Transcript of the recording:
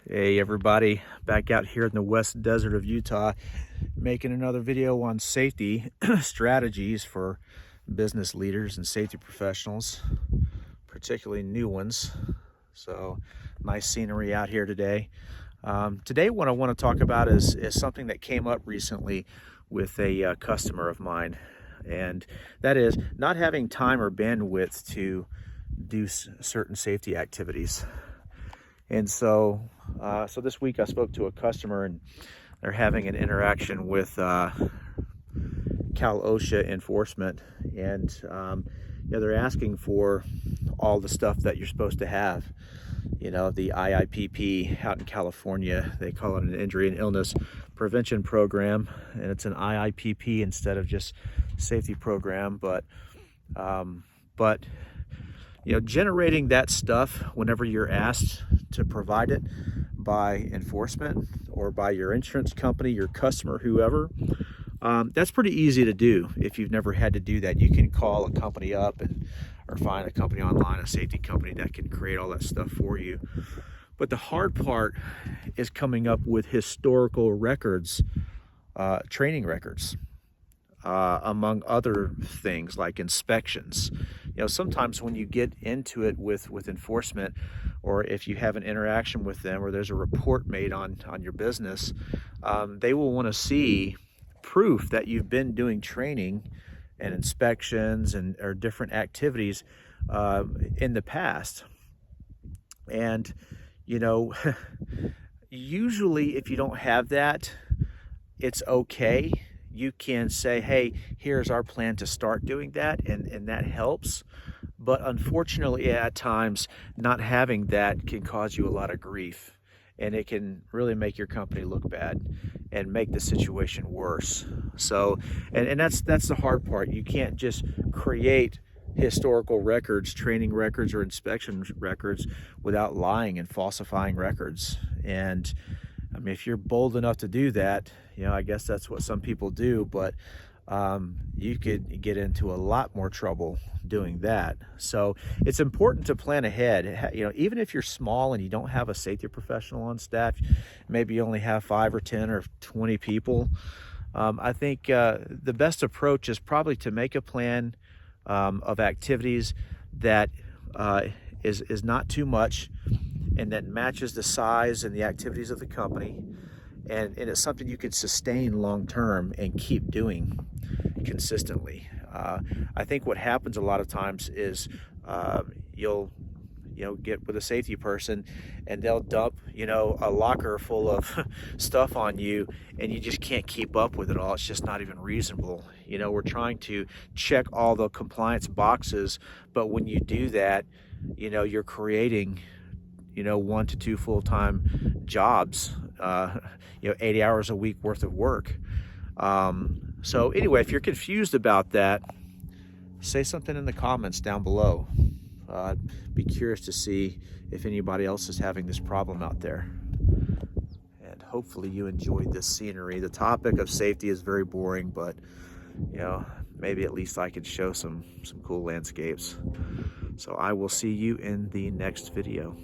Hey everybody, back out here in the west desert of Utah, making another video on safety strategies for business leaders and safety professionals, particularly new ones. So nice scenery out here today. Today what I want to talk about is something that came up recently with a customer of mine, and that is not having time or bandwidth to do certain safety activities. And so this week I spoke to a customer, and they're having an interaction with Cal OSHA enforcement, and they're asking for all the stuff that you're supposed to have. You know, the IIPP out in California, they call it an injury and illness prevention program, and it's an IIPP instead of just safety program. But generating that stuff whenever you're asked to provide it by enforcement or by your insurance company, your customer, whoever, that's pretty easy to do. If you've never had to do that, you can call a company up or find a company online, a safety company that can create all that stuff for you. But the hard part is coming up with historical records, training records, among other things like inspections. Sometimes when you get into it with enforcement, or if you have an interaction with them, or there's a report made on your business, they will want to see proof that you've been doing training and inspections or different activities in the past. And usually if you don't have that, it's okay. You can say, hey, here's our plan to start doing that, and that helps. But unfortunately, at times, not having that can cause you a lot of grief, and it can really make your company look bad and make the situation worse. So, and that's the hard part. You can't just create historical records, training records, or inspection records without lying and falsifying records. And I mean, if you're bold enough to do that, I guess that's what some people do, but you could get into a lot more trouble doing that. So it's important to plan ahead. Even if you're small and you don't have a safety professional on staff, maybe you only have 5 or 10 or 20 people. I think the best approach is probably to make a plan of activities that is not too much, and that matches the size and the activities of the company, and it's something you could sustain long term and keep doing consistently. I think what happens a lot of times is you'll get with a safety person, and they'll dump a locker full of stuff on you, and you just can't keep up with it all. It's just not even reasonable. We're trying to check all the compliance boxes, but when you do that, you're creating 1 to 2 full-time jobs, 80 hours a week worth of work. So anyway, if you're confused about that, say something in the comments down below. I'd be curious to see if anybody else is having this problem out there. And hopefully you enjoyed this scenery. The topic of safety is very boring, but maybe at least I could show some cool landscapes. So I will see you in the next video.